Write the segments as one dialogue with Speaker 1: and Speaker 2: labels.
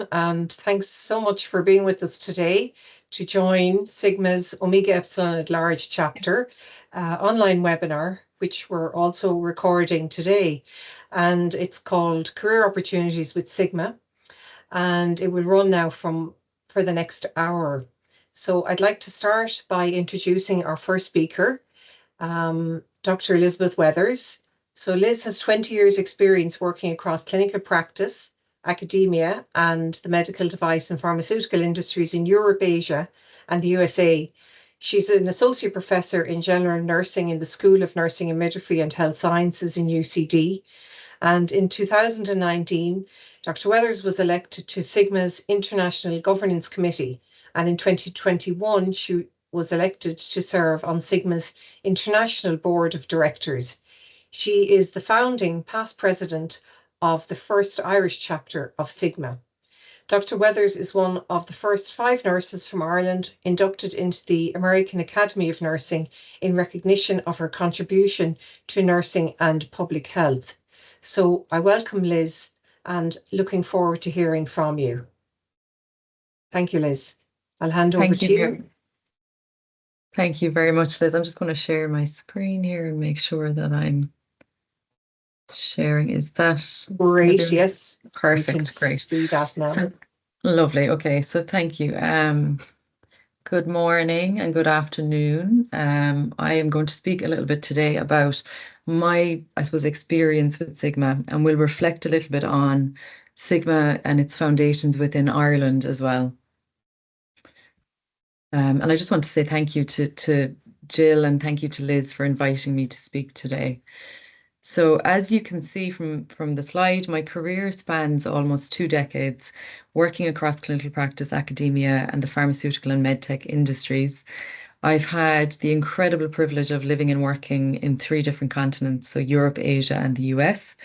Speaker 1: everyone, and thanks so much for being with us today to join Sigma's Omega Epsilon at Large chapter online webinar, which we're also recording today. And it's called Career Opportunities with Sigma, and it will run now for the next hour. So I'd like to start by introducing our first speaker, Dr. Elizabeth Weathers. So Liz has 20 years experience working across clinical practice, academia, and the medical device and pharmaceutical industries in Europe, Asia, and the USA. She's an associate professor in general nursing in the School of Nursing and Midwifery and Health Sciences in UCD. And in 2019, Dr. Weathers was elected to Sigma's International Governance Committee. And in 2021, she was elected to serve on Sigma's International Board of Directors. She is the founding past president of the first Irish chapter of Sigma. Dr. Weathers is one of the first 5 nurses from Ireland inducted into the American Academy of Nursing in recognition of her contribution to nursing and public health. So I welcome Liz and looking forward to hearing from you. Thank you, Liz. I'll hand over to you.
Speaker 2: Thank you very much, Liz. I'm just going to share my screen here and make sure that I'm sharing. Is that
Speaker 1: great? Yes.
Speaker 2: Perfect. Great.
Speaker 1: See that now.
Speaker 2: So, lovely. Okay. So thank you. Good morning and good afternoon. I am going to speak a little bit today about my, I suppose, experience with Sigma, and we'll reflect a little bit on Sigma and its foundations within Ireland as well. And I just want to say thank you to Jill and thank you to Liz for inviting me to speak today. So as you can see from the slide, my career spans almost 2 decades, working across clinical practice, academia, and the pharmaceutical and medtech industries. I've had the incredible privilege of living and working in 3 different continents, so Europe, Asia, and the US.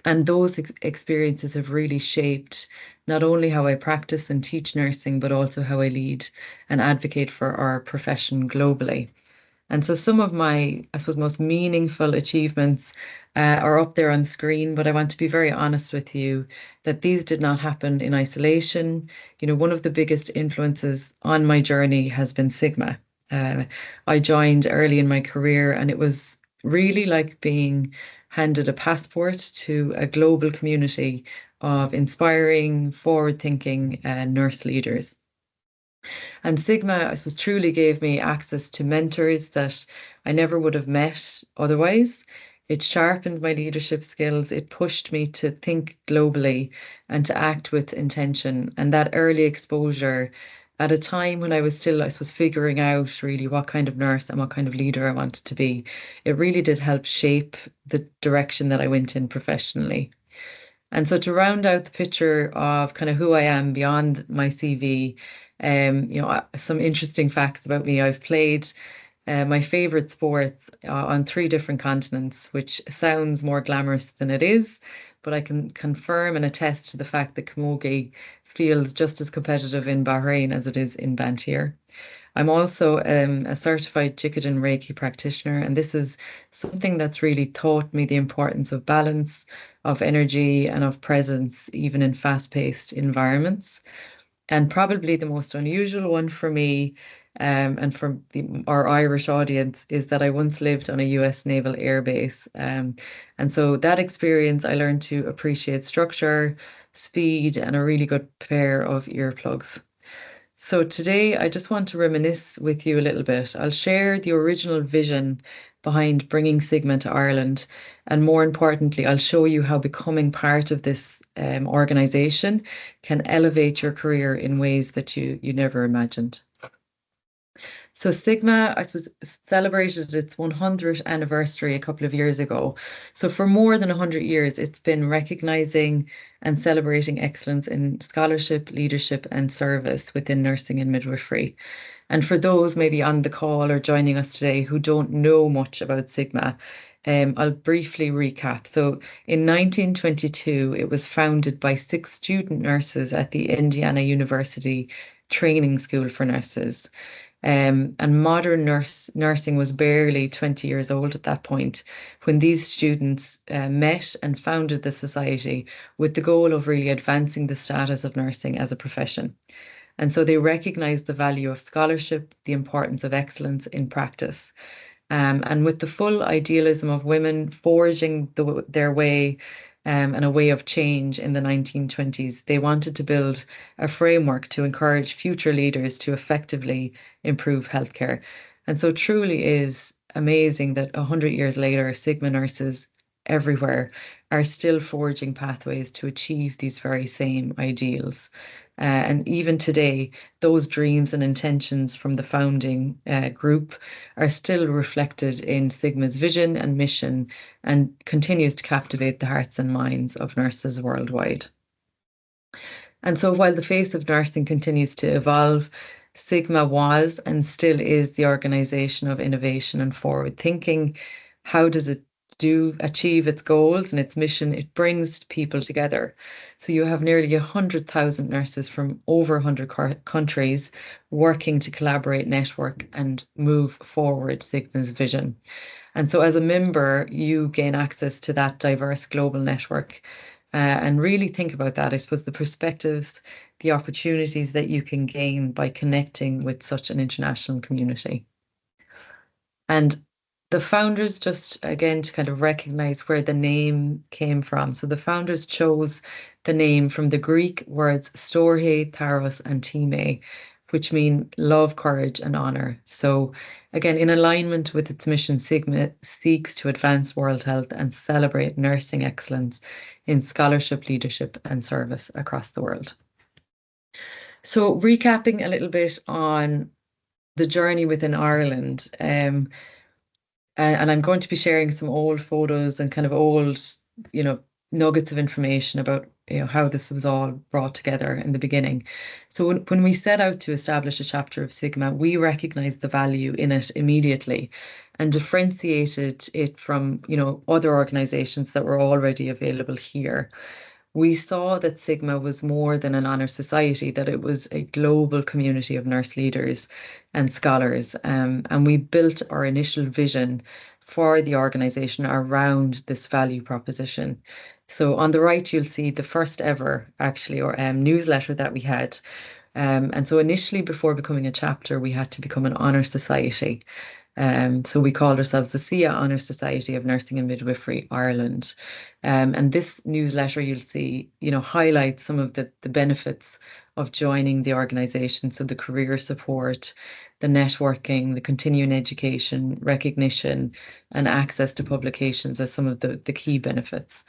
Speaker 2: And those experiences have really shaped not only how I practice and teach nursing, but also how I lead and advocate for our profession globally. And so some of my, I suppose, most meaningful achievements are up there on screen, but I want to be very honest with you that these did not happen in isolation. You know, one of the biggest influences on my journey has been Sigma. I joined early in my career, and it was really like being handed a passport to a global community of inspiring, forward-thinking nurse leaders. And Sigma, I suppose, truly gave me access to mentors that I never would have met otherwise. It sharpened my leadership skills. It pushed me to think globally and to act with intention. And that early exposure at a time when I was still, I suppose, figuring out really what kind of nurse and what kind of leader I wanted to be, it really did help shape the direction that I went in professionally. And so to round out the picture of kind of who I am beyond my CV, you know, some interesting facts about me. I've played my favorite sports on 3 different continents, which sounds more glamorous than it is, but I can confirm and attest to the fact that camogie feels just as competitive in Bahrain as it is in Bantir. I'm also a certified Jikiden Reiki practitioner, and this is something that's really taught me the importance of balance, of energy, and of presence, even in fast-paced environments. And probably the most unusual one for me and for our Irish audience is that I once lived on a US Naval Air Base. And so that experience, I learned to appreciate structure, speed, and a really good pair of earplugs. So today, I just want to reminisce with you a little bit. I'll share the original vision behind bringing Sigma to Ireland. And more importantly, I'll show you how becoming part of this organisation can elevate your career in ways that you never imagined. So Sigma, I suppose, celebrated its 100th anniversary a couple of years ago. So for more than 100 years, it's been recognizing and celebrating excellence in scholarship, leadership, and service within nursing and midwifery. And for those maybe on the call or joining us today who don't know much about Sigma, I'll briefly recap. So in 1922, it was founded by 6 student nurses at the Indiana University Training School for Nurses. And modern nursing was barely 20 years old at that point when these students met and founded the society with the goal of really advancing the status of nursing as a profession. And so they recognized the value of scholarship, the importance of excellence in practice. And with the full idealism of women forging their way and a way of change in the 1920s, they wanted to build a framework to encourage future leaders to effectively improve healthcare. And so truly is amazing that 100 years later, Sigma nurses everywhere are still forging pathways to achieve these very same ideals. And even today, those dreams and intentions from the founding group are still reflected in Sigma's vision and mission and continues to captivate the hearts and minds of nurses worldwide. And so while the face of nursing continues to evolve, Sigma was and still is the organization of innovation and forward thinking. How does it achieve its goals and its mission? It brings people together. So you have nearly 100,000 nurses from over 100 countries working to collaborate, network, and move forward Sigma's vision. And so as a member, you gain access to that diverse global network. And really think about that. I suppose the perspectives, the opportunities that you can gain by connecting with such an international community. And the founders, just again to kind of recognize where the name came from. So the founders chose the name from the Greek words storge, tharos, and time, which mean love, courage, and honor. So again, in alignment with its mission, Sigma seeks to advance world health and celebrate nursing excellence in scholarship, leadership, and service across the world. So recapping a little bit on the journey within Ireland, and I'm going to be sharing some old photos and kind of old, nuggets of information about, how this was all brought together in the beginning. So when we set out to establish a chapter of Sigma, we recognized the value in it immediately and differentiated it from, other organizations that were already available here. We saw that Sigma was more than an honor society, that it was a global community of nurse leaders and scholars. And we built our initial vision for the organization around this value proposition. So on the right, you'll see the first ever, actually, or newsletter that we had. And so initially, before becoming a chapter, we had to become an honor society. So we called ourselves the SIA Honour Society of Nursing and Midwifery Ireland. And this newsletter, you'll see, highlights some of the benefits of joining the organisation. So the career support, the networking, the continuing education, recognition, and access to publications as some of the key benefits.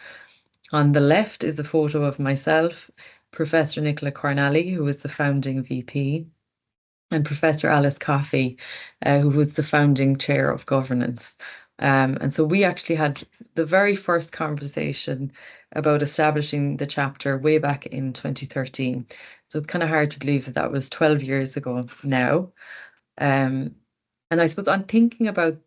Speaker 2: On the left is a photo of myself, Professor Nicola Cornally, who was the founding VP, and Professor Alice Coffey, who was the founding chair of governance. And so we actually had the very first conversation about establishing the chapter way back in 2013. So it's kind of hard to believe that that was 12 years ago now. Um, and I suppose I'm thinking about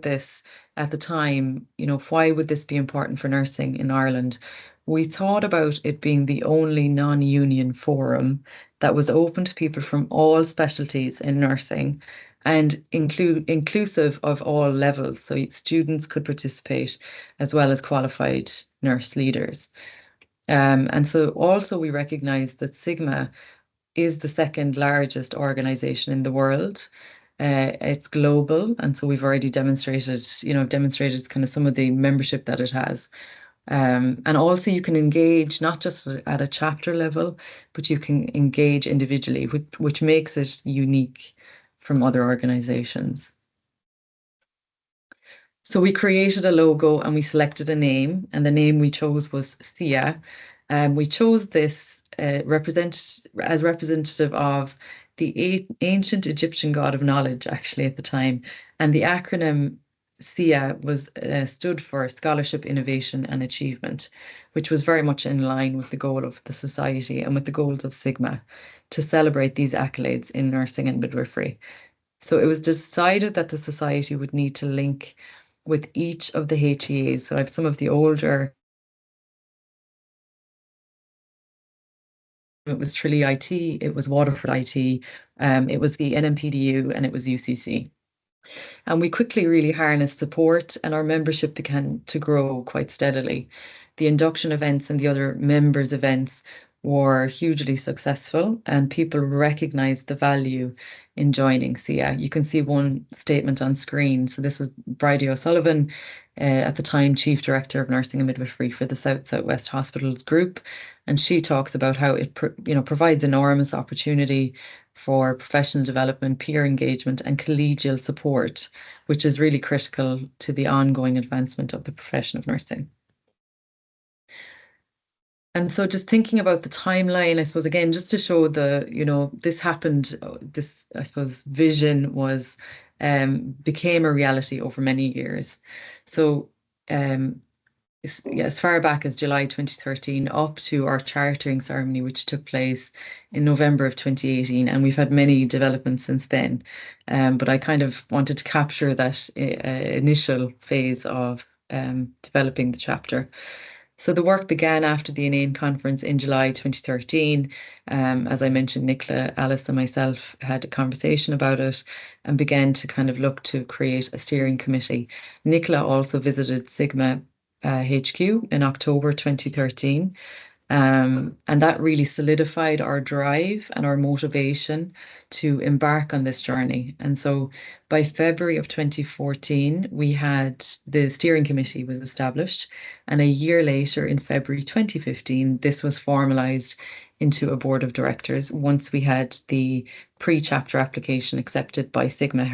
Speaker 2: this at the time, why would this be important for nursing in Ireland? We thought about it being the only non-union forum that was open to people from all specialties in nursing and inclusive of all levels. So students could participate as well as qualified nurse leaders. And so also we recognize that Sigma is the second largest organization in the world. It's global, and so we've already demonstrated kind of some of the membership that it has. And also you can engage not just at a chapter level, but you can engage individually, which makes it unique from other organizations. So we created a logo and we selected a name, and the name we chose was SIA. We chose this as representative of the ancient Egyptian god of knowledge, actually, at the time. And the acronym SIA was stood for Scholarship, Innovation and Achievement, which was very much in line with the goal of the society and with the goals of Sigma to celebrate these accolades in nursing and midwifery. So it was decided that the society would need to link with each of the HEAs. So I have some of the older it was Tralee IT, it was Waterford IT, it was the NMPDU, and it was UCC. And we quickly really harnessed support, and our membership began to grow quite steadily. The induction events and the other members' events were hugely successful, and people recognized the value in joining SIA. You can see one statement on screen. So this was Bridie O'Sullivan, at the time Chief Director of Nursing and Midwifery for the South-Southwest Hospitals Group, and she talks about how it provides enormous opportunity for professional development, peer engagement, and collegial support, which is really critical to the ongoing advancement of the profession of nursing. And so just thinking about the timeline, I suppose, again, just to show this happened, this, I suppose, vision became a reality over many years. So as far back as July 2013 up to our chartering ceremony, which took place in November of 2018. And we've had many developments since then. But I kind of wanted to capture that initial phase of developing the chapter. So the work began after the Inane conference in July 2013. As I mentioned, Nicola, Alice and myself had a conversation about it and began to kind of look to create a steering committee. Nicola also visited Sigma HQ in October 2013. And that really solidified our drive and our motivation to embark on this journey. And so by February of 2014, we had the steering committee was established. And a year later, in February 2015, this was formalized into a board of directors once we had the pre-chapter application accepted by Sigma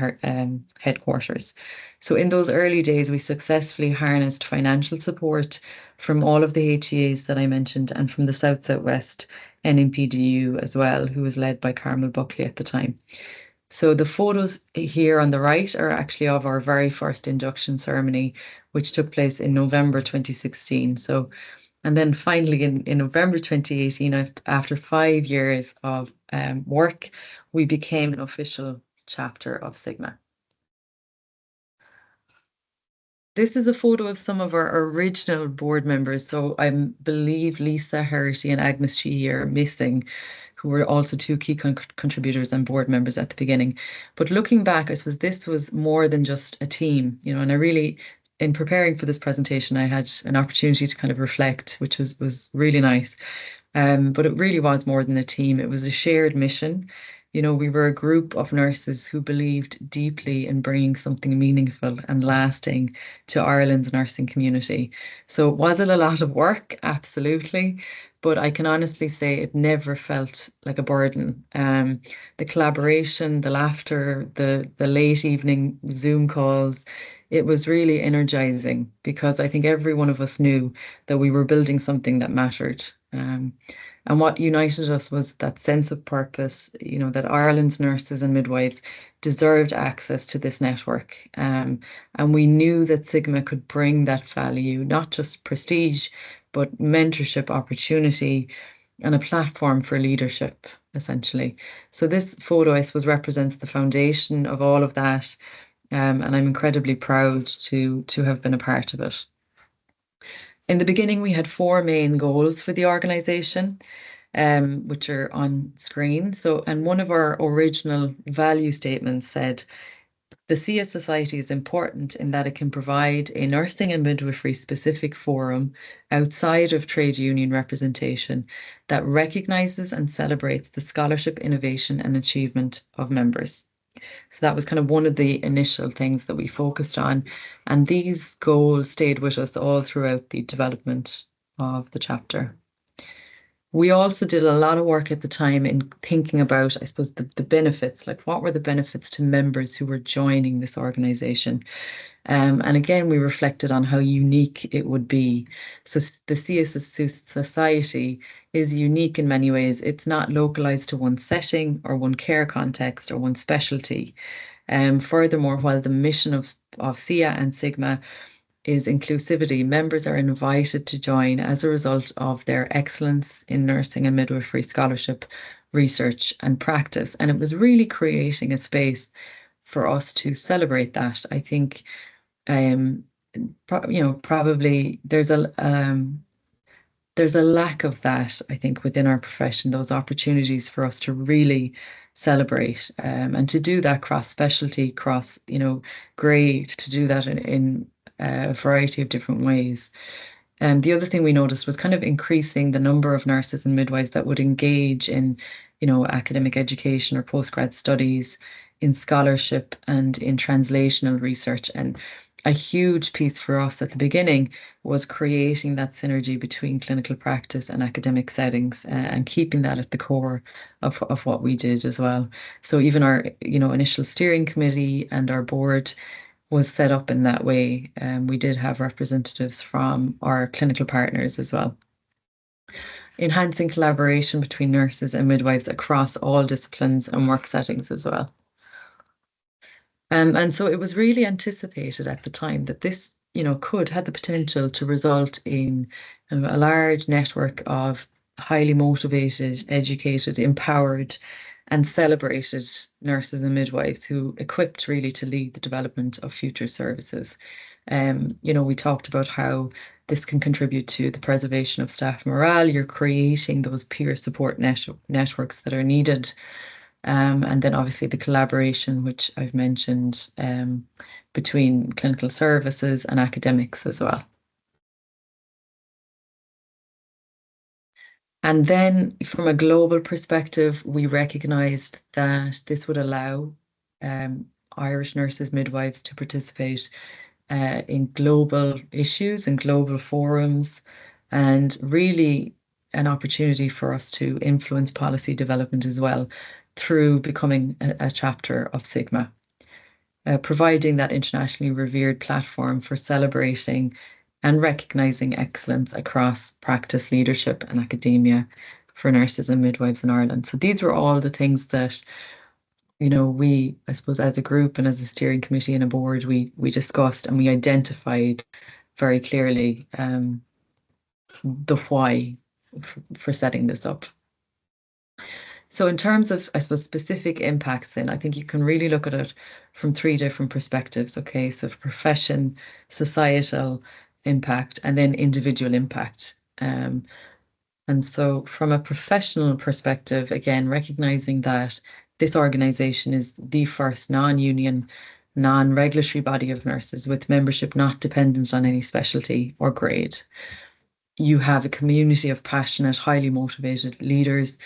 Speaker 2: headquarters. So in those early days, we successfully harnessed financial support from all of the HEAs that I mentioned and from the South-Southwest NMPDU as well, who was led by Carmel Buckley at the time. So the photos here on the right are actually of our very first induction ceremony, which took place in November 2016. And then finally in November 2018, after 5 years of work, we became an official chapter of Sigma. This is a photo of some of our original board members. So I believe Lisa Herity and Agnes Sheehy are missing, who were also two key contributors and board members at the beginning. But looking back, I suppose this was more than just a team, and I really, in preparing for this presentation, I had an opportunity to kind of reflect, which was really nice. But it really was more than a team. It was a shared mission. We were a group of nurses who believed deeply in bringing something meaningful and lasting to Ireland's nursing community. So was it a lot of work? Absolutely. But I can honestly say it never felt like a burden. The collaboration, the laughter, the late evening Zoom calls, it was really energizing because I think every one of us knew that we were building something that mattered. And what united us was that sense of purpose, that Ireland's nurses and midwives deserved access to this network. And we knew that Sigma could bring that value, not just prestige, but mentorship opportunity and a platform for leadership, essentially. So this photo, I suppose, represents the foundation of all of that. And I'm incredibly proud to have been a part of it. In the beginning, we had 4 main goals for the organization, which are on screen. And one of our original value statements said, the SIA Society is important in that it can provide a nursing and midwifery specific forum outside of trade union representation that recognises and celebrates the scholarship, innovation and achievement of members. So that was kind of one of the initial things that we focused on. And these goals stayed with us all throughout the development of the chapter. We also did a lot of work at the time in thinking about, I suppose, the benefits, like what were the benefits to members who were joining this organization? And again, we reflected on how unique it would be. So the CSS Society is unique in many ways. It's not localized to one setting or one care context or one specialty. Furthermore, while the mission of SIA and Sigma is inclusivity, members are invited to join as a result of their excellence in nursing and midwifery scholarship, research and practice. And it was really creating a space for us to celebrate that. I think probably there's there's a lack of that, I think, within our profession, those opportunities for us to really celebrate and to do that cross specialty, cross, grade, to do that in a variety of different ways. The other thing we noticed was kind of increasing the number of nurses and midwives that would engage in, academic education or postgrad studies, in scholarship and in translational research. And a huge piece for us at the beginning was creating that synergy between clinical practice and academic settings and keeping that at the core of what we did as well. So even our, initial steering committee and our board was set up in that way. We did have representatives from our clinical partners as well. Enhancing collaboration between nurses and midwives across all disciplines and work settings as well. And so it was really anticipated at the time that this, could had the potential to result in a large network of highly motivated, educated, empowered, and celebrated nurses and midwives who equipped really to lead the development of future services. We talked about how this can contribute to the preservation of staff morale. You're creating those peer support networks that are needed. And then obviously the collaboration, which I've mentioned, between clinical services and academics as well. And then from a global perspective, we recognized that this would allow Irish nurses, midwives to participate in global issues and global forums, and really an opportunity for us to influence policy development as well through becoming a chapter of Sigma, providing that internationally revered platform for celebrating and recognizing excellence across practice, leadership, and academia for nurses and midwives in Ireland. So these were all the things that we, I suppose, as a group and as a steering committee and a board, we discussed and we identified very clearly the why for setting this up. So in terms of, I suppose, specific impacts, then I think you can really look at it from three different perspectives. Okay, so profession, societal impact, and then individual impact. And so from a professional perspective, again, recognizing that this organization is the first non-union, non-regulatory body of nurses with membership not dependent on any specialty or grade. You have a community of passionate, highly motivated leaders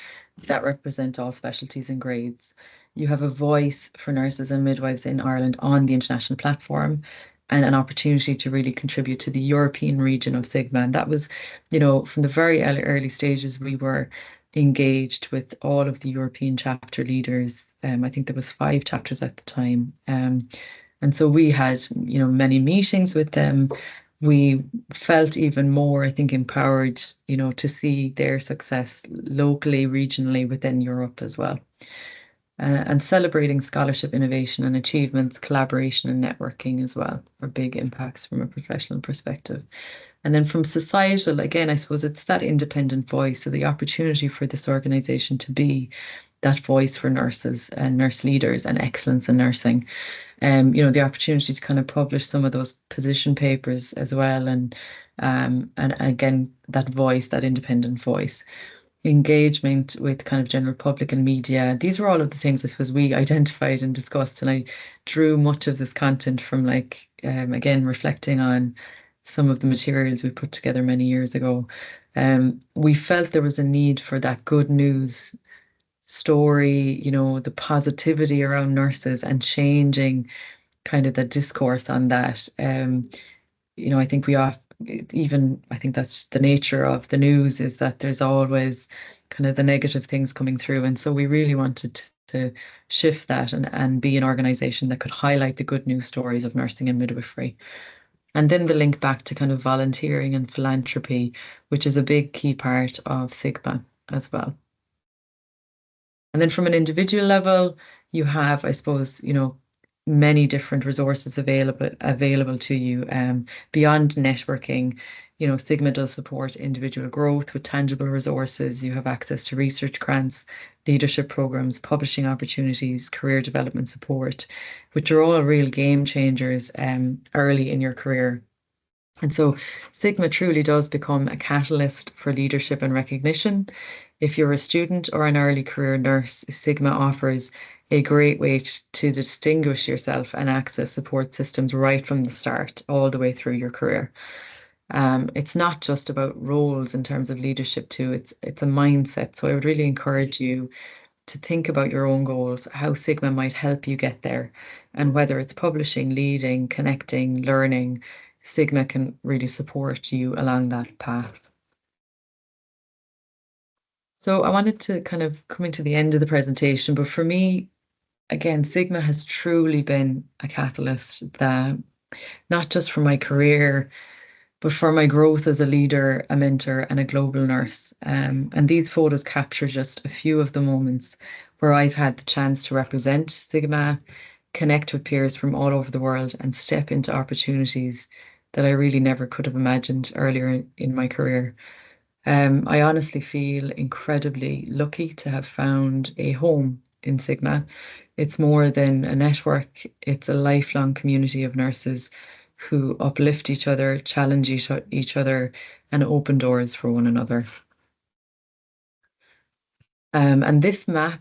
Speaker 2: that represent all specialties and grades. You have a voice for nurses and midwives in Ireland on the international platform and an opportunity to really contribute to the European region of Sigma. And that was, from the very early stages, we were engaged with all of the European chapter leaders. I think there was 5 chapters at the time. And so we had, many meetings with them. We felt even more, I think, empowered, to see their success locally, regionally within Europe as well. And celebrating scholarship, innovation and achievements, collaboration and networking as well are big impacts from a professional perspective. And then from societal, again, I suppose it's that independent voice. So the opportunity for this organization to be that voice for nurses and nurse leaders and excellence in nursing. The opportunity to kind of publish some of those position papers as well. And again, that voice, that independent voice. Engagement with kind of general public and media. These were all of the things I suppose we identified and discussed, and I drew much of this content from again reflecting on some of the materials we put together many years ago. We felt there was a need for that good news story, the positivity around nurses and changing kind of the discourse on that. I think I think that's the nature of the news, is that there's always kind of the negative things coming through. And so we really wanted to shift that and be an organization that could highlight the good news stories of nursing and midwifery. And then the link back to kind of volunteering and philanthropy, which is a big key part of Sigma as well. And then from an individual level, you have, I suppose, many different resources available to you. Beyond networking, Sigma does support individual growth with tangible resources. You have access to research grants, leadership programs, publishing opportunities, career development support, which are all real game changers early in your career. And so Sigma truly does become a catalyst for leadership and recognition. If you're a student or an early career nurse, Sigma offers a great way to distinguish yourself and access support systems right from the start, all the way through your career. It's not just about roles in terms of leadership too, it's a mindset. So I would really encourage you to think about your own goals, how Sigma might help you get there, and whether it's publishing, leading, connecting, learning, Sigma can really support you along that path. So I wanted to kind of coming to the end of the presentation, but for me, again, Sigma has truly been a catalyst that not just for my career, but for my growth as a leader, a mentor, and a global nurse. And these photos capture just a few of the moments where I've had the chance to represent Sigma, connect with peers from all over the world, and step into opportunities that I really never could have imagined earlier in my career. I honestly feel incredibly lucky to have found a home in Sigma. It's more than a network, it's a lifelong community of nurses who uplift each other, challenge each other, and open doors for one another. And this map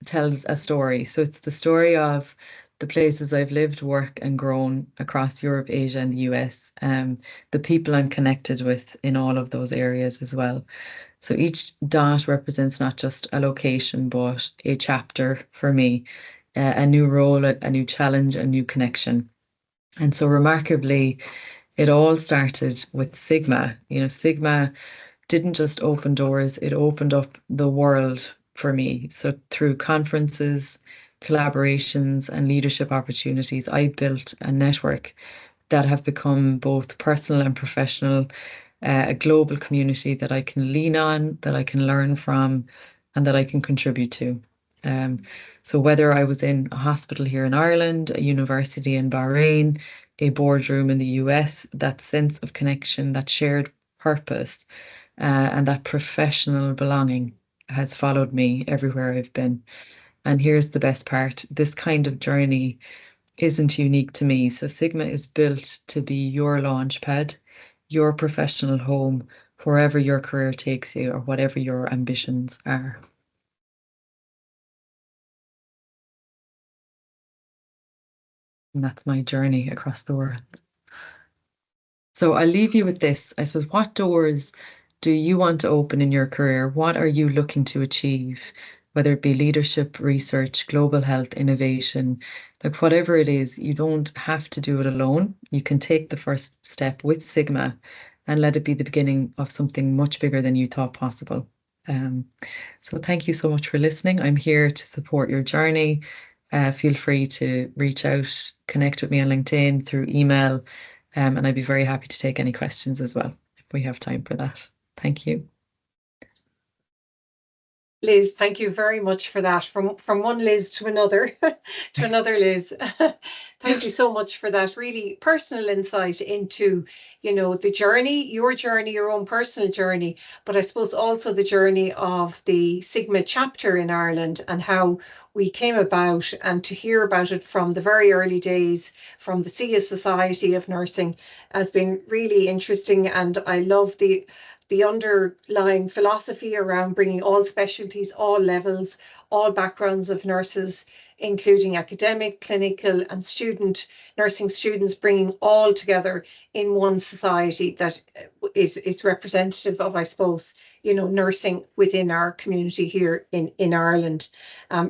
Speaker 2: tells a story. So it's the story of the places I've lived, worked, and grown across Europe, Asia, and the US, the people I'm connected with in all of those areas as well. So each dot represents not just a location, but a chapter for me, a new role, a new challenge, a new connection. And so remarkably, it all started with Sigma. You know, Sigma didn't just open doors, it opened up the world for me. So through conferences, collaborations, and leadership opportunities, I built a network that have become both personal and professional, a global community that I can lean on, that I can learn from, and that I can contribute to. Um, so whether I was in a hospital here in Ireland, a university in Bahrain, a boardroom in the US, that sense of connection, that shared purpose, and that professional belonging has followed me everywhere I've been. And here's the best part, this kind of journey isn't unique to me. So Sigma is built to be your launch pad, your professional home, wherever your career takes you or whatever your ambitions are. And that's my journey across the world. So I'll leave you with this. I suppose, what doors do you want to open in your career? What are you looking to achieve? Whether it be leadership, research, global health, innovation, like whatever it is, you don't have to do it alone. You can take the first step with Sigma and let it be the beginning of something much bigger than you thought possible. Um, so thank you so much for listening. I'm here to support your journey. Feel free to reach out, connect with me on LinkedIn through email, and I'd be very happy to take any questions as well if we have time for that. Thank you.
Speaker 1: Liz, thank you very much for that. From one Liz to another, to another Liz. Thank you so much for that really personal insight into, the journey, your own personal journey, but I suppose also the journey of the Sigma chapter in Ireland and how we came about, and to hear about it from the very early days from the SIA Society of Nursing has been really interesting. And I love the underlying philosophy around bringing all specialties, all levels, all backgrounds of nurses, including academic, clinical, and nursing students, bringing all together in one society that is representative of, I suppose, nursing within our community here in Ireland.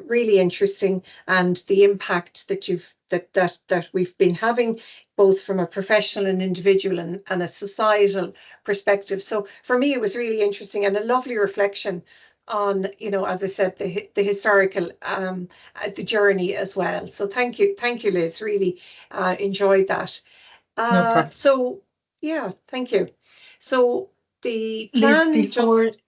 Speaker 1: Really interesting, and the impact that we've been having, both from a professional and individual and a societal perspective. So for me, it was really interesting and a lovely reflection on, as I said, the historical, the journey as well. So thank you, Liz. Really enjoyed that.
Speaker 2: No problem.
Speaker 1: So yeah, thank you. So the
Speaker 3: Liz,
Speaker 1: plan
Speaker 3: before,
Speaker 1: just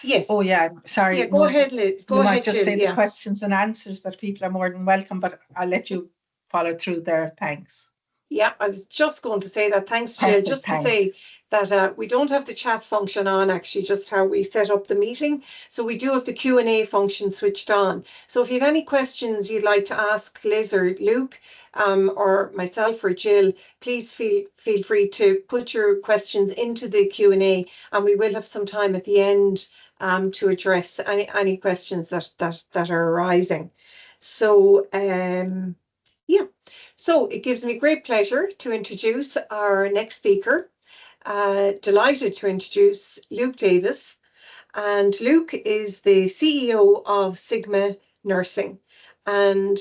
Speaker 1: yes,
Speaker 3: oh yeah, sorry,
Speaker 1: yeah. Go
Speaker 3: no,
Speaker 1: ahead, Liz. Go
Speaker 3: you might
Speaker 1: ahead,
Speaker 3: just
Speaker 1: Jill.
Speaker 3: say the
Speaker 1: Yeah.
Speaker 3: questions and answers that people are more than welcome, but I'll let you follow through there. Thanks.
Speaker 1: Yeah, I was just going to say that. Thanks, Jill.
Speaker 3: Perfect,
Speaker 1: Just to
Speaker 3: thanks.
Speaker 1: say that we don't have the chat function on, actually, just how we set up the meeting. So we do have the Q&A function switched on. So if you have any questions you'd like to ask Liz or Luke, or myself or Jill, please feel free to put your questions into the Q&A, and we will have some time at the end to address any questions that are arising. So yeah, so it gives me great pleasure to introduce our next speaker. Delighted to introduce Luke Davis. And Luke is the CEO of Sigma Nursing. And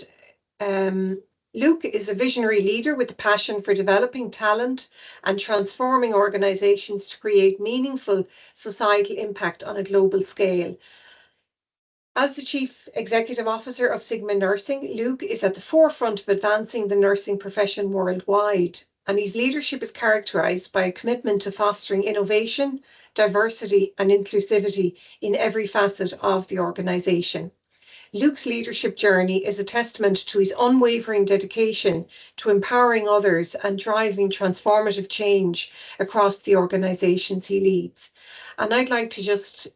Speaker 1: Luke is a visionary leader with a passion for developing talent and transforming organizations to create meaningful societal impact on a global scale. As the Chief Executive Officer of Sigma Nursing, Luke is at the forefront of advancing the nursing profession worldwide, and his leadership is characterised by a commitment to fostering innovation, diversity and inclusivity in every facet of the organisation. Luke's leadership journey is a testament to his unwavering dedication to empowering others and driving transformative change across the organisations he leads. And I'd like to just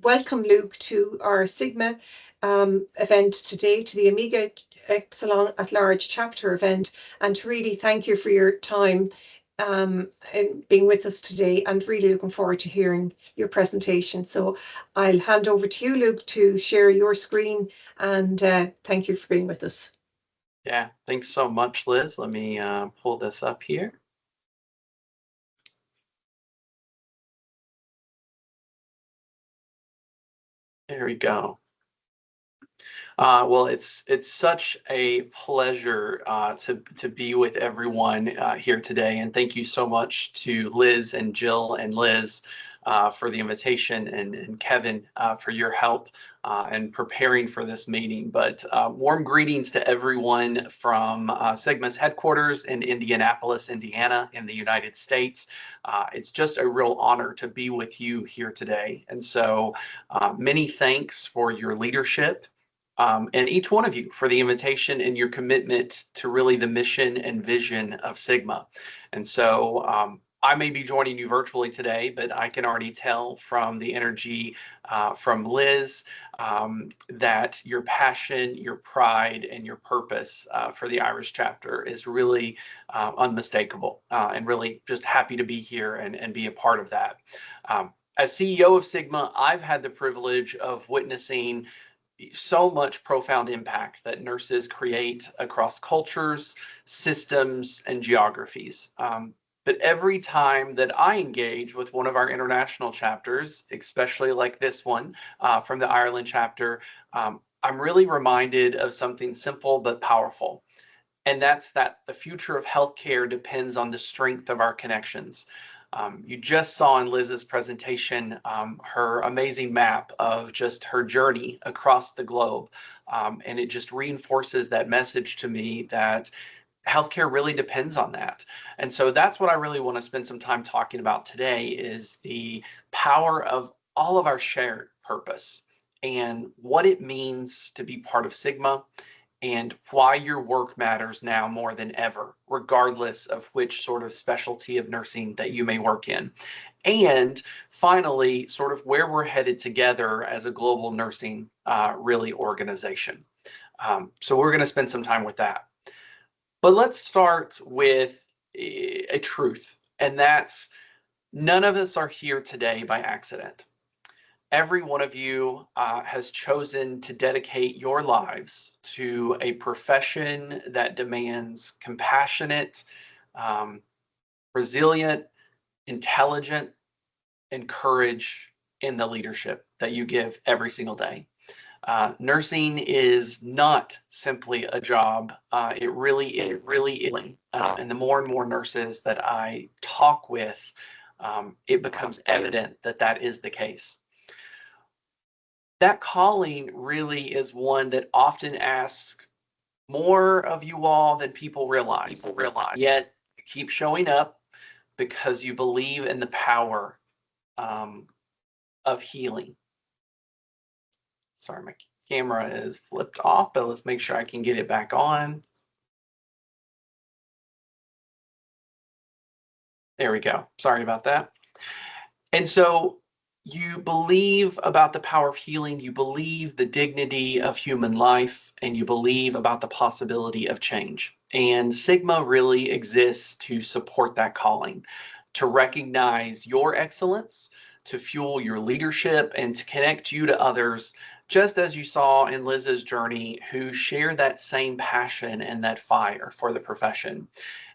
Speaker 1: welcome Luke to our Sigma event today, to the Omega Epsilon at Large chapter event, and to really thank you for your time and being with us today, and really looking forward to hearing your presentation. So I'll hand over to you, Luke, to share your screen, and thank you for being with us.
Speaker 4: Yeah, thanks so much, Liz. Let me pull this up here. There we go. Well, it's such a pleasure to be with everyone here today, and thank you so much to Liz and Jill and Liz for the invitation, and Kevin for your help and preparing for this meeting. But warm greetings to everyone from Sigma's headquarters in Indianapolis, Indiana, in the United States. It's just a real honor to be with you here today, and so many thanks for your leadership. And each one of you for the invitation and your commitment to really the mission and vision of Sigma. And so I may be joining you virtually today, but I can already tell from the energy from Liz that your passion, your pride, and your purpose for the Irish chapter is really unmistakable, and really just happy to be here and be a part of that. As CEO of Sigma, I've had the privilege of witnessing so much profound impact that nurses create across cultures, systems, and geographies. But every time that I engage with one of our international chapters, especially like this one from the Ireland chapter, I'm really reminded of something simple but powerful. And that's that the future of healthcare depends on the strength of our connections. You just saw in Liz's presentation her amazing map of just her journey across the globe. And it just reinforces that message to me that healthcare really depends on that. And so that's what I really want to spend some time talking about today, is the power of all of our shared purpose and what it means to be part of Sigma, and why your work matters now more than ever, regardless of which sort of specialty of nursing that you may work in. And finally, sort of where we're headed together as a global nursing really organization. So we're going to spend some time with that. But let's start with a truth, and that's none of us are here today by accident. Every one of you has chosen to dedicate your lives to a profession that demands compassionate, resilient, intelligent, and courage in the leadership that you give every single day. Nursing is not simply a job. It really is. And the more and more nurses that I talk with, it becomes evident that that is the case. That calling really is one that often asks more of you all than people realize. Yet you keep showing up because you believe in the power of healing. Sorry, my camera is flipped off, but let's make sure I can get it back on. There we go. Sorry about that. And so you believe about the power of healing, you believe the dignity of human life, and you believe about the possibility of change. And Sigma really exists to support that calling, to recognize your excellence, to fuel your leadership, and to connect you to others, just as you saw in Liz's journey, who share that same passion and that fire for the profession.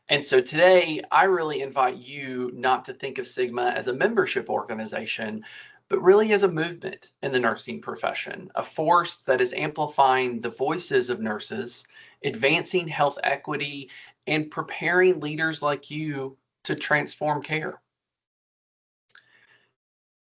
Speaker 4: And so today, I really invite you not to think of Sigma as a membership organization, but really as a movement in the nursing profession, a force that is amplifying the voices of nurses, advancing health equity, and preparing leaders like you to transform care.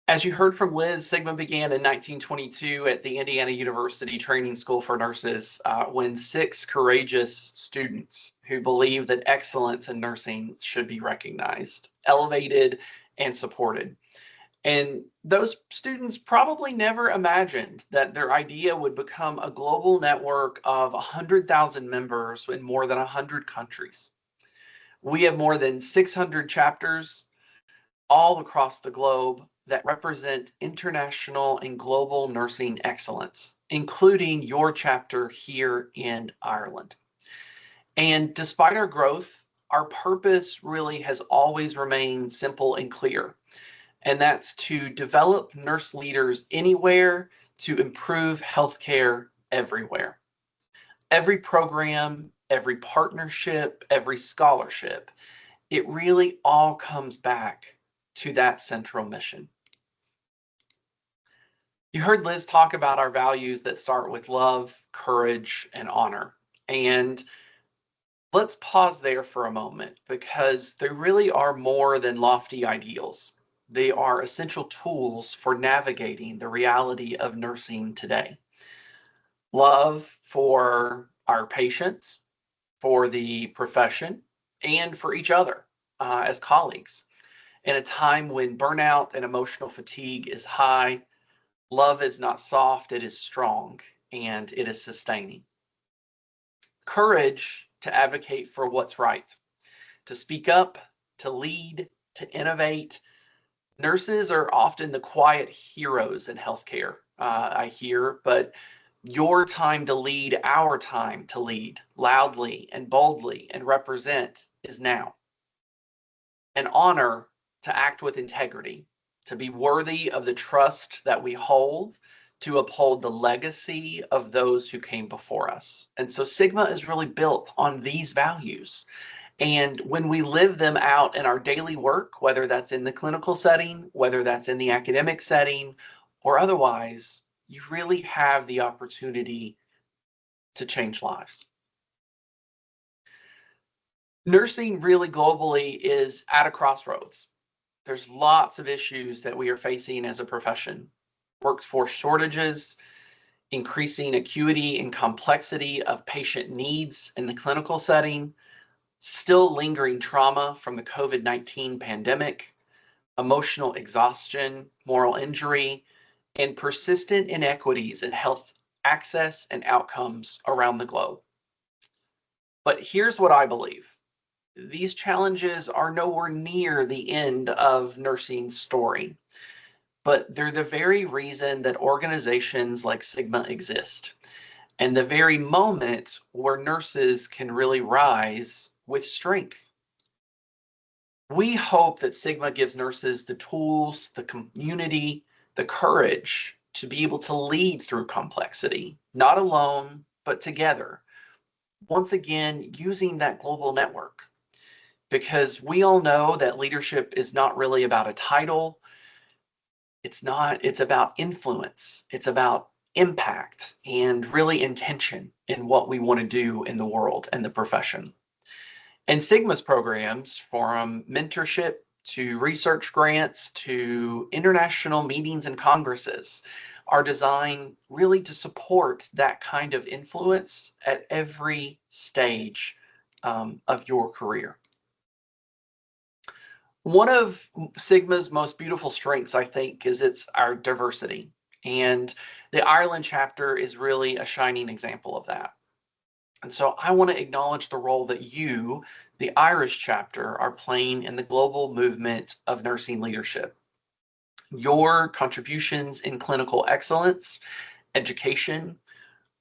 Speaker 4: As you heard from Liz, Sigma began in 1922 at the Indiana University Training School for Nurses when 6 courageous students who believed that excellence in nursing should be recognized, elevated, and supported. And those students probably never imagined that their idea would become a global network of 100,000 members in more than 100 countries. We have more than 600 chapters all across the globe that represent international and global nursing excellence, including your chapter here in Ireland. And despite our growth, our purpose really has always remained simple and clear, and that's to develop nurse leaders anywhere to improve healthcare everywhere. Every program, every partnership, every scholarship, it really all comes back to that central mission. You heard Liz talk about our values that start with love, courage, and honor. And let's pause there for a moment, because they really are more than lofty ideals. They are essential tools for navigating the reality of nursing today. Love for our patients, for the profession, and for each other as colleagues. In a time when burnout and emotional fatigue is high, love is not soft, it is strong, and it is sustaining. Courage to advocate for what's right, to speak up, to lead, to innovate. Nurses are often the quiet heroes in healthcare, I hear, but your time to lead, our time to lead loudly and boldly and represent is now. An honor to act with integrity, to be worthy of the trust that we hold, to uphold the legacy of those who came before us. And so Sigma is really built on these values. And when we live them out in our daily work, whether that's in the clinical setting, whether that's in the academic setting, or otherwise, you really have the opportunity to change lives. Nursing really globally is at a crossroads. There's lots of issues that we are facing as a profession. Workforce shortages, increasing acuity and complexity of patient needs in the clinical setting, still lingering trauma from the COVID-19 pandemic, emotional exhaustion, moral injury, and persistent inequities in health access and outcomes around the globe. But here's what I believe. These challenges are nowhere near the end of nursing's story, but they're the very reason that organizations like Sigma exist, and the very moment where nurses can really rise with strength. We hope that Sigma gives nurses the tools, the community, the courage to be able to lead through complexity, not alone, but together. Once again, using that global network. Because we all know that leadership is not really about a title. It's about influence. It's about impact and really intention in what we want to do in the world and the profession. And Sigma's programs, from mentorship to research grants to international meetings and congresses, are designed really to support that kind of influence at every stage of your career. One of Sigma's most beautiful strengths, I think, is our diversity. And the Ireland chapter is really a shining example of that. And so I want to acknowledge the role that you, the Irish chapter are playing in the global movement of nursing leadership. Your contributions in clinical excellence, education,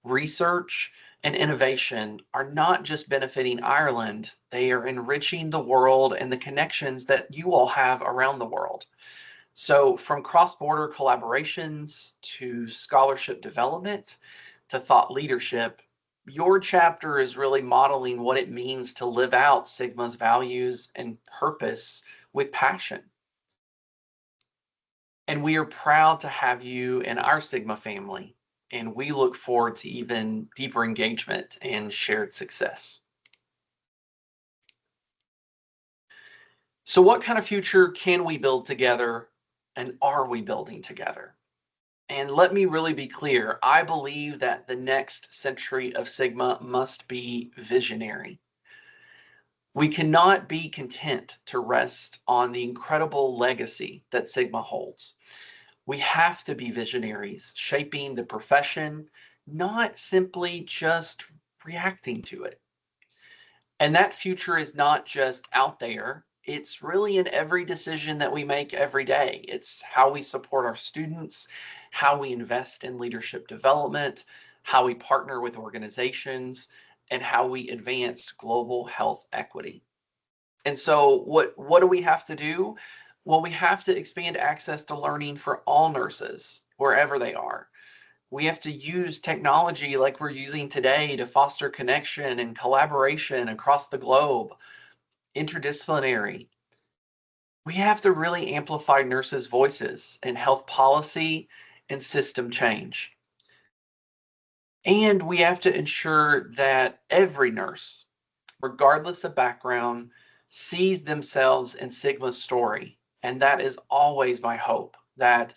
Speaker 4: research, and innovation are not just benefiting Ireland, they are enriching the world and the connections that you all have around the world. So from cross-border collaborations to scholarship development to thought leadership, your chapter is really modeling what it means to live out Sigma's values and purpose with passion. And we are proud to have you in our Sigma family, and we look forward to even deeper engagement and shared success. So what kind of future can we build together, and are we building together? And let me really be clear, I believe that the next century of Sigma must be visionary. We cannot be content to rest on the incredible legacy that Sigma holds. We have to be visionaries, shaping the profession, not simply just reacting to it. And that future is not just out there, it's really in every decision that we make every day. It's how we support our students, how we invest in leadership development, how we partner with organizations, and how we advance global health equity. And so what do we have to do? Well, we have to expand access to learning for all nurses, wherever they are. We have to use technology like we're using today to foster connection and collaboration across the globe, interdisciplinary. We have to really amplify nurses' voices in health policy and system change. And we have to ensure that every nurse, regardless of background, sees themselves in Sigma's story. And that is always my hope, that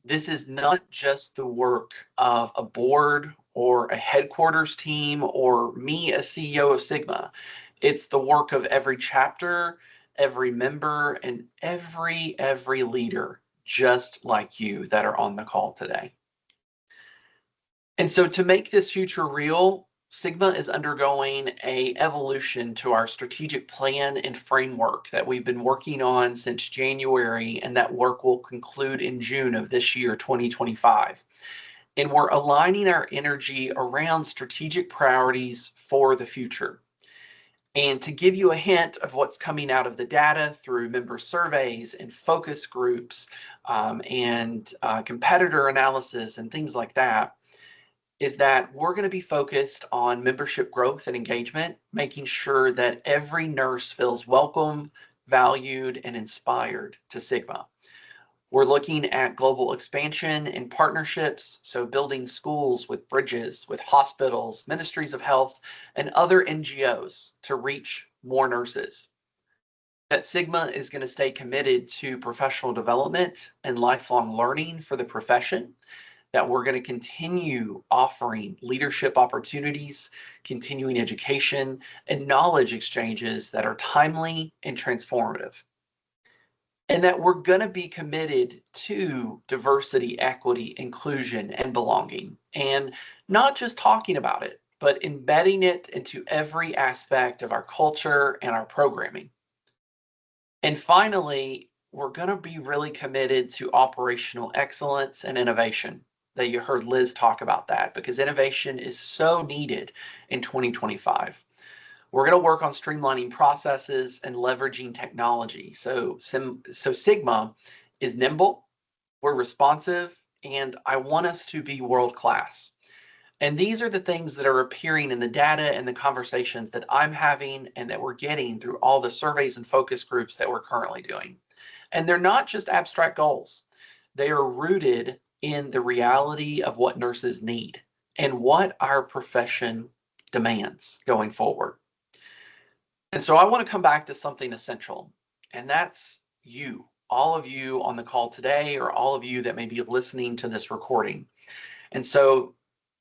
Speaker 4: this is not just the work of a board or a headquarters team or me as CEO of Sigma. It's the work of every chapter, every member, and every leader, just like you, that are on the call today. And so to make this future real, Sigma is undergoing an evolution to our strategic plan and framework that we've been working on since January, and that work will conclude in June of this year, 2025. And we're aligning our energy around strategic priorities for the future. And to give you a hint of what's coming out of the data through member surveys and focus groups and competitor analysis and things like that, is that we're going to be focused on membership growth and engagement, making sure that every nurse feels welcome, valued, and inspired to Sigma. We're looking at global expansion and partnerships, so building schools with bridges, with hospitals, ministries of health, and other NGOs to reach more nurses. That Sigma is going to stay committed to professional development and lifelong learning for the profession, that we're going to continue offering leadership opportunities, continuing education, and knowledge exchanges that are timely and transformative. And that we're going to be committed to diversity, equity, inclusion, and belonging. And not just talking about it, but embedding it into every aspect of our culture and our programming. And finally, we're going to be really committed to operational excellence and innovation. That you heard Liz talk about that, because innovation is so needed in 2025. We're going to work on streamlining processes and leveraging technology. So Sigma is nimble, we're responsive, and I want us to be world-class. And these are the things that are appearing in the data and the conversations that I'm having and that we're getting through all the surveys and focus groups that we're currently doing. And they're not just abstract goals. They are rooted in the reality of what nurses need and what our profession demands going forward. And so I want to come back to something essential, and that's you, all of you on the call today, or all of you that may be listening to this recording. And so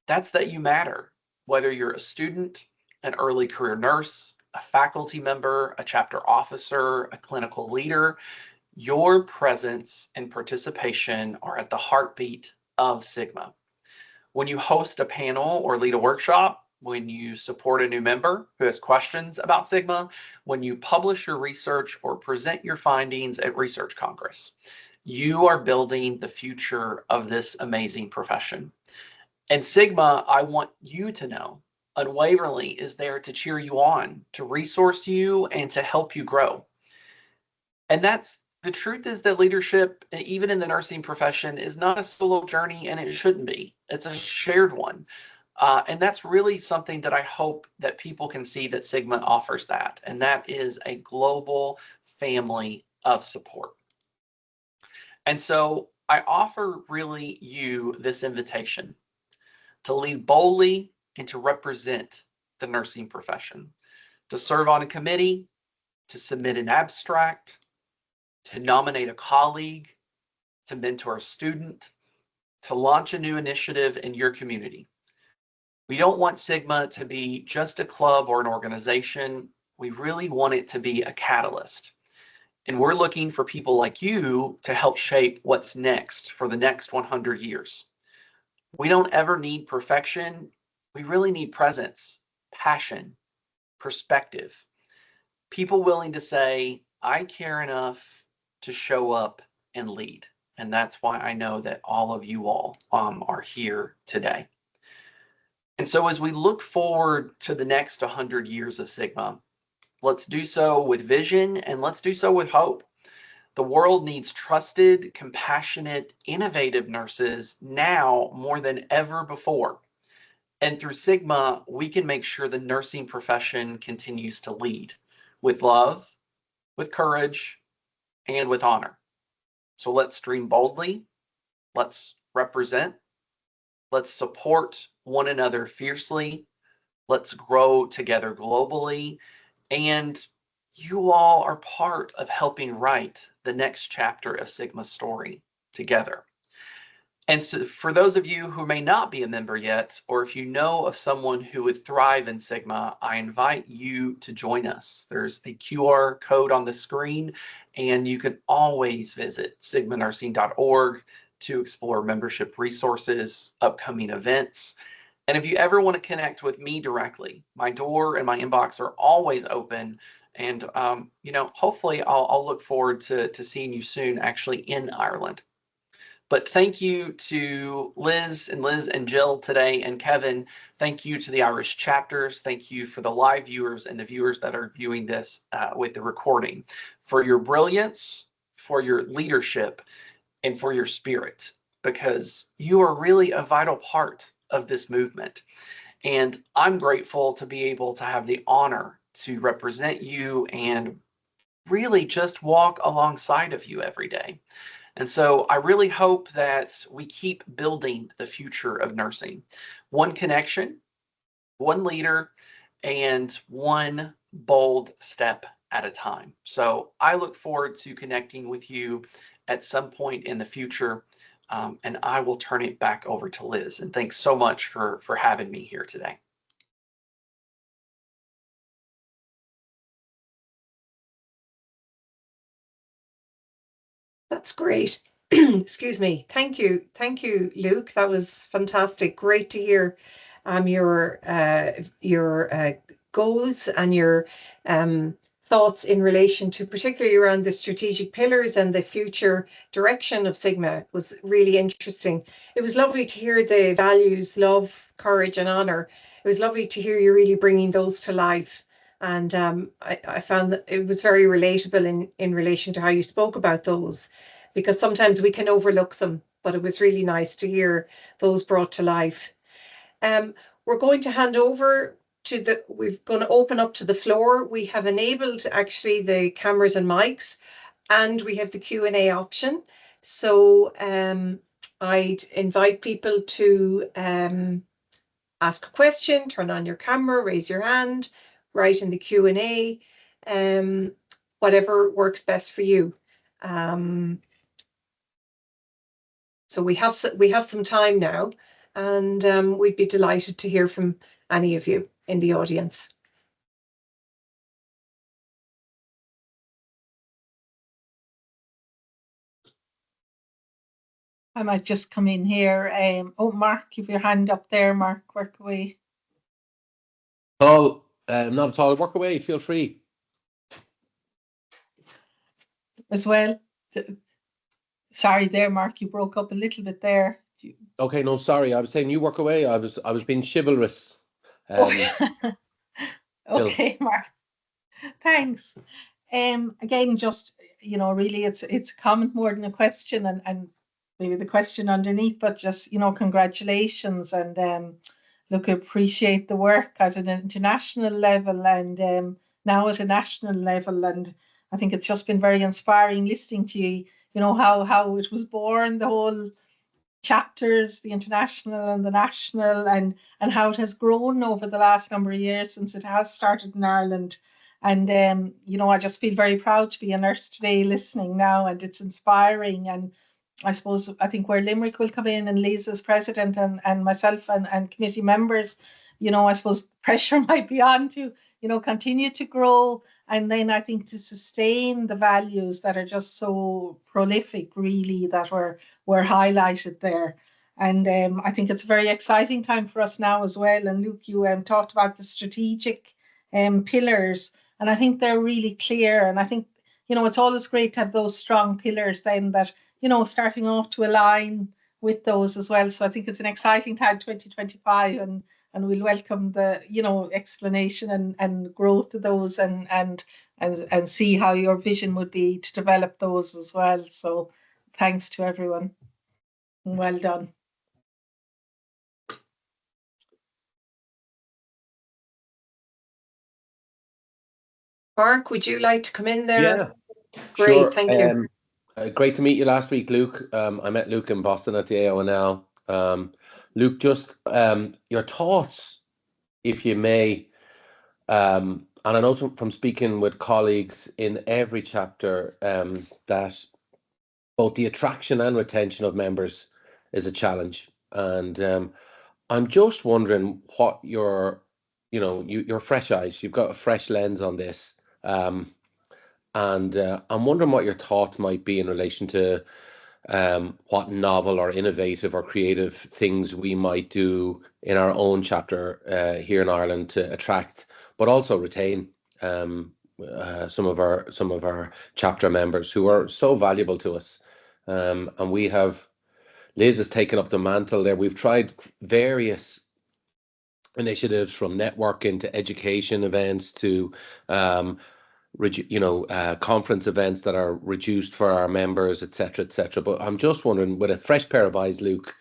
Speaker 4: that's that you matter, whether you're a student, an early career nurse, a faculty member, a chapter officer, a clinical leader. Your presence and participation are at the heartbeat of Sigma. When you host a panel or lead a workshop, when you support a new member who has questions about Sigma, when you publish your research or present your findings at Research Congress. You are building the future of this amazing profession. And Sigma, I want you to know, unwaveringly is there to cheer you on, to resource you, and to help you grow. And that's the truth is that leadership, even in the nursing profession, is not a solo journey, and it shouldn't be. It's a shared one. And that's really something that I hope that people can see that Sigma offers that. And that is a global family of support. And so I offer really you this invitation to lead boldly and to represent the nursing profession, to serve on a committee, to submit an abstract, to nominate a colleague, to mentor a student, to launch a new initiative in your community. We don't want Sigma to be just a club or an organization. We really want it to be a catalyst. And we're looking for people like you to help shape what's next for the next 100 years. We don't ever need perfection. We really need presence, passion, perspective. People willing to say, I care enough to show up and lead. And that's why I know that all of you all are here today. And so as we look forward to the next 100 years of Sigma, let's do so with vision and let's do so with hope. The world needs trusted, compassionate, innovative nurses now more than ever before. And through Sigma, we can make sure the nursing profession continues to lead with love, with courage, and with honor. So let's dream boldly, let's represent, let's support one another fiercely, let's grow together globally, and you all are part of helping write the next chapter of Sigma's story together. And so for those of you who may not be a member yet, or if you know of someone who would thrive in Sigma, I invite you to join us. There's a QR code on the screen, and you can always visit sigmanursing.org to explore membership resources, upcoming events. And if you ever want to connect with me directly, my door and my inbox are always open. And, hopefully I'll look forward to seeing you soon, actually in Ireland. But thank you to Liz and Jill today, and Kevin. Thank you to the Irish chapters. Thank you for the live viewers and the viewers that are viewing this with the recording, for your brilliance, for your leadership, and for your spirit, because you are really a vital part of this movement. And I'm grateful to be able to have the honor to represent you and really just walk alongside of you every day. And so I really hope that we keep building the future of nursing. One connection, one leader, and one bold step at a time. So I look forward to connecting with you at some point in the future. And I will turn it back over to Liz. And thanks so much for having me here today.
Speaker 1: That's great. Excuse me. Thank you. Thank you, Luke. That was fantastic. Great to hear your goals and your thoughts in relation to particularly around the strategic pillars and the future direction of Sigma. It was really interesting. It was lovely to hear the values, love, courage, and honor. It was lovely to hear you really bringing those to life. And I found that it was very relatable in relation to how you spoke about those, because sometimes we can overlook them, but it was really nice to hear those brought to life. We're going to hand over we're going to open up to the floor. We have enabled actually the cameras and mics, and we have the Q&A option. So I'd invite people to ask a question, turn on your camera, raise your hand, write in the Q&A, whatever works best for you. So we have some time now, and we'd be delighted to hear from any of you in the audience.
Speaker 3: I might just come in here. Oh, Mark, you've your hand up there, Mark. Where can we?
Speaker 5: Paul, not at all. Work away. Feel free.
Speaker 3: as well. Sorry there, Mark, you broke up a little bit there.
Speaker 5: Okay, no, sorry. I was saying you work away. I was being chivalrous.
Speaker 3: Okay,
Speaker 5: Phil.
Speaker 3: okay, Mark. Thanks. Again, just really, it's a comment more than a question, and maybe the question underneath, but just congratulations, and look, I appreciate the work at an international level, and now at a national level, and I think it's just been very inspiring listening to you. You know how it was born, the whole chapters, the international and the national, and how it has grown over the last number of years since it has started in Ireland. And I just feel very proud to be a nurse today listening now, and it's inspiring. And I think where Limerick will come in, and Liz as president, and myself and committee members, I suppose pressure might be on to, continue to grow. And then I think to sustain the values that are just so prolific, really, that were highlighted there. And I think it's a very exciting time for us now as well. And Luke, you talked about the strategic pillars, and I think they're really clear. And I think, it's always great to have those strong pillars then that, starting off to align with those as well. So I think it's an exciting time, 2025, and we'll welcome the, explanation and growth of those, and see how your vision would be to develop those as well. So thanks to everyone. Well done.
Speaker 1: Mark, would you like to come in there?
Speaker 5: Yeah,
Speaker 1: Great,
Speaker 5: sure.
Speaker 1: thank you.
Speaker 5: Great to meet you last week, Luke. I met Luke in Boston at the AONL. Luke, just your thoughts, if you may. And I know from speaking with colleagues in every chapter that both the attraction and retention of members is a challenge. And I'm just wondering what your fresh eyes, you've got a fresh lens on this. And I'm wondering what your thoughts might be in relation to what novel or innovative or creative things we might do in our own chapter here in Ireland to attract, but also retain some of our chapter members who are so valuable to us. And Liz has taken up the mantle there. We've tried various initiatives from networking to education events to conference events that are reduced for our members, etc., etc. But I'm just wondering, with a fresh pair of eyes, Luke,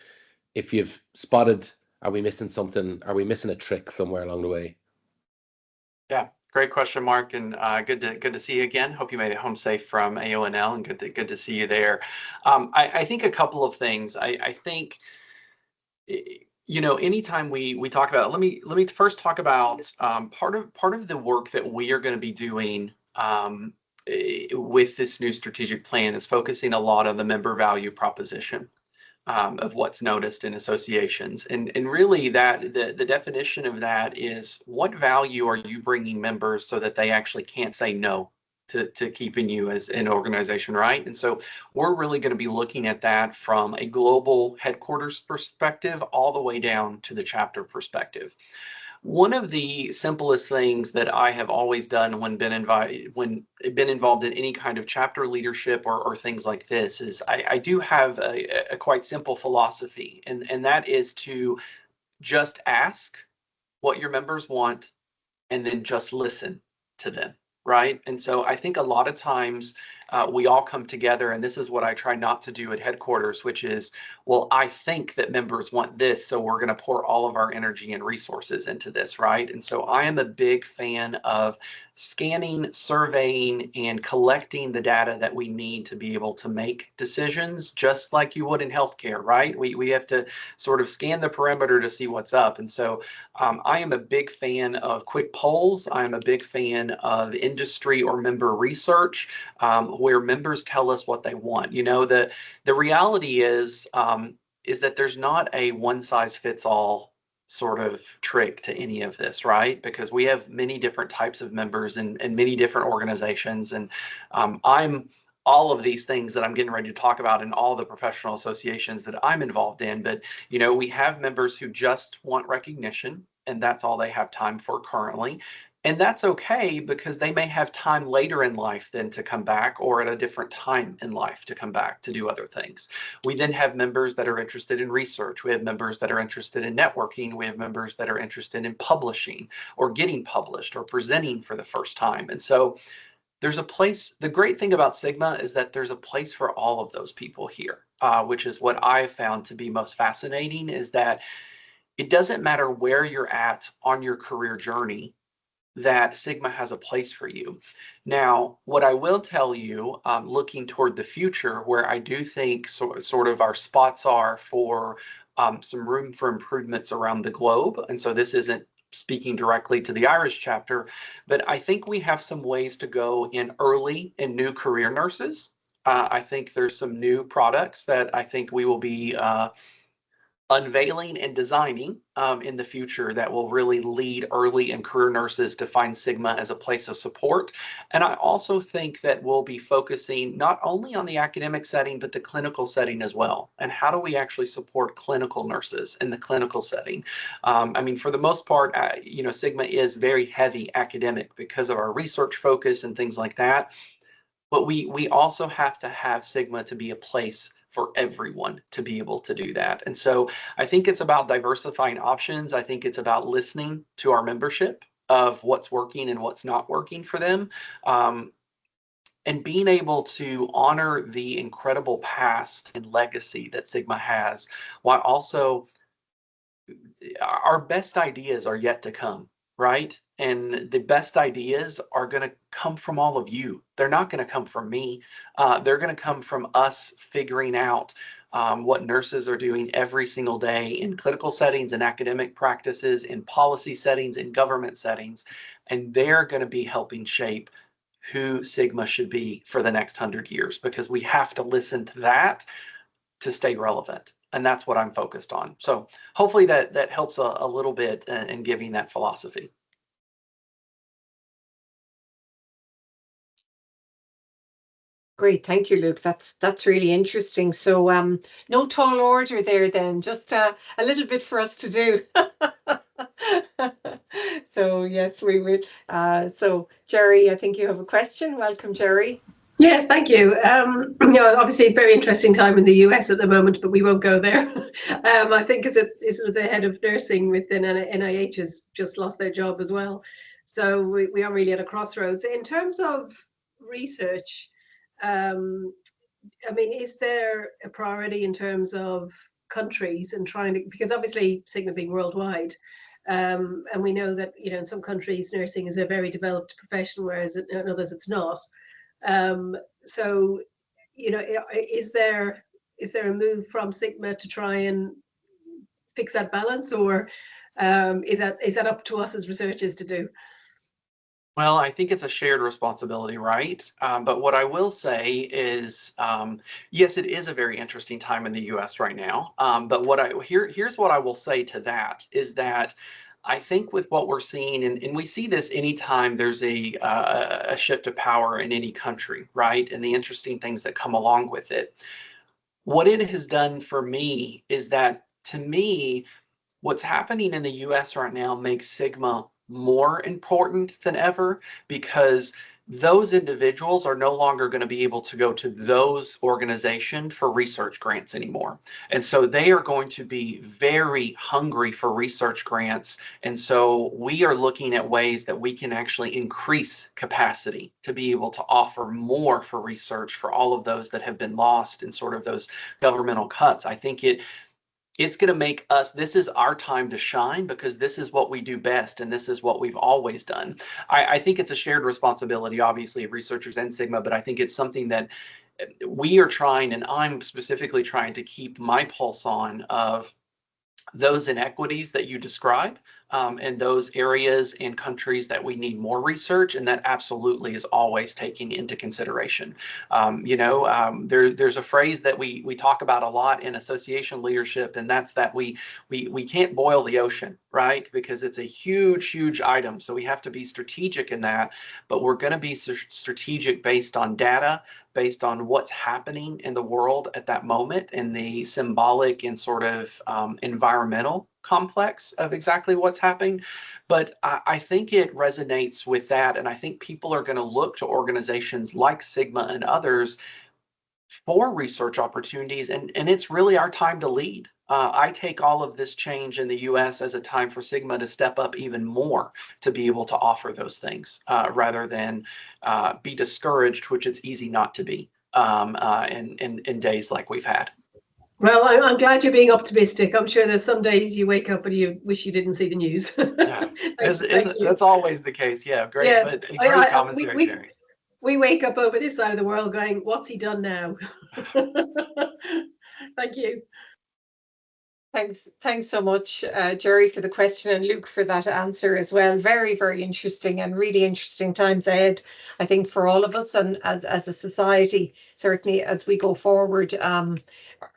Speaker 5: if you've spotted, are we missing something? Are we missing a trick somewhere along the way?
Speaker 4: Yeah, great question, Mark, and good to see you again. Hope you made it home safe from AONL, and good to see you there. I think a couple of things. I think anytime we talk about, let me first talk about part of the work that we are going to be doing with this new strategic plan is focusing a lot on the member value proposition of what's noticed in associations. And really that the definition of that is, what value are you bringing members so that they actually can't say no to keeping you as an organization, right? And so we're really going to be looking at that from a global headquarters perspective all the way down to the chapter perspective. One of the simplest things that I have always done when been involved in any kind of chapter leadership or things like this is I do have a quite simple philosophy, and that is to just ask what your members want and then just listen to them, right? And so I think a lot of times we all come together, and this is what I try not to do at headquarters, which is, well, I think that members want this, so we're going to pour all of our energy and resources into this, right? And so I am a big fan of scanning, surveying, and collecting the data that we need to be able to make decisions, just like you would in healthcare, right? We have to sort of scan the perimeter to see what's up. And so I am a big fan of quick polls. I am a big fan of industry or member research, where members tell us what they want. The reality is that there's not a one size fits all sort of trick to any of this, right? Because we have many different types of members and many different organizations. And I'm all of these things that I'm getting ready to talk about in all the professional associations that I'm involved in. But, we have members who just want recognition, and that's all they have time for currently. And that's okay, because they may have time later in life then to come back, or at a different time in life to come back to do other things. We then have members that are interested in research. We have members that are interested in networking. We have members that are interested in publishing or getting published or presenting for the first time. And so there's a place. The great thing about Sigma is that there's a place for all of those people here, which is what I've found to be most fascinating, is that it doesn't matter where you're at on your career journey, that Sigma has a place for you. Now, what I will tell you, looking toward the future, where I do think sort of our spots are for some room for improvements around the globe, and so this isn't speaking directly to the Irish chapter, but I think we have some ways to go in early and new career nurses. I think there's some new products that I think we will be unveiling and designing in the future that will really lead early and career nurses to find Sigma as a place of support. And I also think that we'll be focusing not only on the academic setting, but the clinical setting as well. And how do we actually support clinical nurses in the clinical setting? I mean, for the most part, Sigma is very heavy academic because of our research focus and things like that. But we also have to have Sigma to be a place for everyone to be able to do that. And so I think it's about diversifying options. I think it's about listening to our membership of what's working and what's not working for them. And being able to honor the incredible past and legacy that Sigma has, while also our best ideas are yet to come, right? And the best ideas are going to come from all of you. They're not going to come from me. They're going to come from us figuring out what nurses are doing every single day in clinical settings, in academic practices, in policy settings, in government settings. And they're going to be helping shape who Sigma should be for the next 100 years, because we have to listen to that to stay relevant. And that's what I'm focused on. So hopefully that helps a little bit in giving that philosophy.
Speaker 1: Great, thank you, Luke. That's really interesting. So no tall order there then, just a little bit for us to do. So yes, we will. So Jerry, I think you have a question. Welcome, Jerry.
Speaker 6: Yes, thank you. Obviously a very interesting time in the US at the moment, but we won't go there. I think is the head of nursing within NIH has just lost their job as well. So we are really at a crossroads. In terms of research, I mean, is there a priority in terms of countries and trying to, because obviously Sigma being worldwide, and we know that, in some countries nursing is a very developed profession, whereas in others it's not. So, is there a move from Sigma to try and fix that balance, or is that up to us as researchers to do?
Speaker 4: Well, I think it's a shared responsibility, right? But what I will say is, yes, it is a very interesting time in the U.S. right now. But here's what I will say to that is that I think with what we're seeing, and we see this anytime there's a shift of power in any country, right? And the interesting things that come along with it. What it has done for me is that, to me, what's happening in the US right now makes Sigma more important than ever, because those individuals are no longer going to be able to go to those organizations for research grants anymore. And so they are going to be very hungry for research grants. And so we are looking at ways that we can actually increase capacity to be able to offer more for research for all of those that have been lost in sort of those governmental cuts. I think it's going to make us, this is our time to shine, because this is what we do best, and this is what we've always done. I think it's a shared responsibility, obviously, of researchers and Sigma, but I think it's something that we are trying, and I'm specifically trying to keep my pulse on, of those inequities that you describe, and those areas and countries that we need more research, and that absolutely is always taking into consideration. There's a phrase that we talk about a lot in association leadership, and that's that we can't boil the ocean, right? Because it's a huge, huge item. So we have to be strategic in that, but we're going to be strategic based on data, based on what's happening in the world at that moment, and the symbolic and sort of environmental complex of exactly what's happening. But I think it resonates with that. And I think people are going to look to organizations like Sigma and others for research opportunities. And it's really our time to lead. I take all of this change in the US as a time for Sigma to step up even more to be able to offer those things rather than be discouraged, which it's easy not to be in days like we've had.
Speaker 6: Well, I'm glad you're being optimistic. I'm sure there's some days you wake up and you wish you didn't see the news.
Speaker 4: Yeah, that's always the case. Yeah, great.
Speaker 6: Yes,
Speaker 4: But great commentary, Jerry.
Speaker 6: We wake up over this side of the world going, what's he done now? Thank you.
Speaker 1: Thanks so much, Jerry, for the question, and Luke for that answer as well. Very, very interesting, and really interesting times ahead, I think, for all of us, and as a society, certainly as we go forward.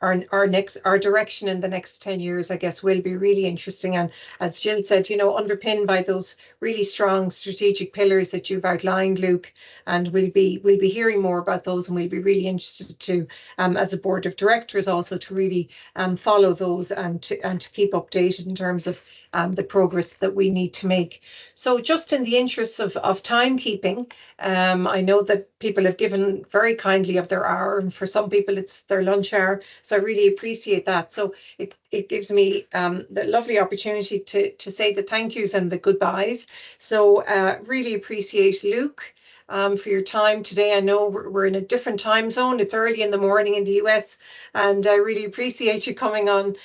Speaker 1: Our direction in the next 10 years, I guess, will be really interesting. And as Jill said, underpinned by those really strong strategic pillars that you've outlined, Luke, and we'll be hearing more about those, and we'll be really interested to, as a board of directors, also to really follow those and to keep updated in terms of the progress that we need to make. So just in the interests of timekeeping, I know that people have given very kindly of their hour, and for some people it's their lunch hour. So I really appreciate that. So it gives me the lovely opportunity to say the thank yous and the goodbyes. So really appreciate Luke for your time today. I know we're in a different time zone. It's early in the morning in the US, and I really appreciate you coming on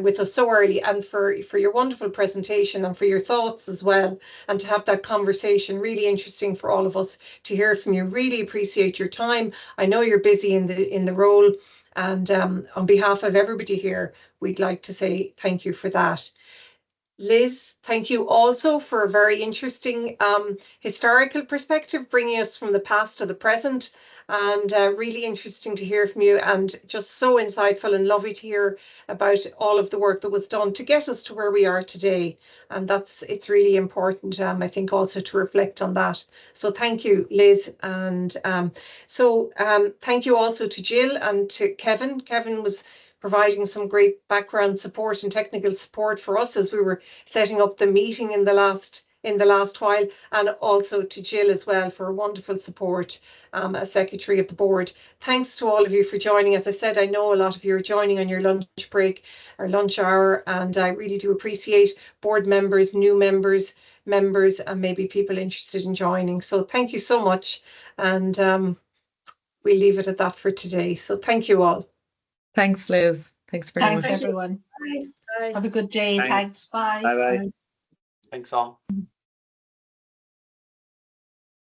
Speaker 1: with us so early, and for your wonderful presentation and for your thoughts as well, and to have that conversation. Really interesting for all of us to hear from you. Really appreciate your time. I know you're busy in the role, and on behalf of everybody here, we'd like to say thank you for that. Liz, thank you also for a very interesting historical perspective, bringing us from the past to the present, and really interesting to hear from you, and just so insightful and lovely to hear about all of the work that was done to get us to where we are today. And it's really important, I think, also to reflect on that. So thank you, Liz. And thank you also to Jill and to Kevin. Kevin was providing some great background support and technical support for us as we were setting up the meeting in the last while, and also to Jill as well for wonderful support as Secretary of the Board. Thanks to all of you for joining. As I said, I know a lot of you are joining on your lunch break or lunch hour, and I really do appreciate board members, new members, and maybe people interested in joining. So thank you so much, and we'll leave it at that for today. So thank you all.
Speaker 2: Thanks, Liz. Thanks very much.
Speaker 3: Thanks, everyone.
Speaker 6: Bye.
Speaker 3: Have a good day. Thanks. Bye.
Speaker 7: Bye-bye.
Speaker 4: Thanks all.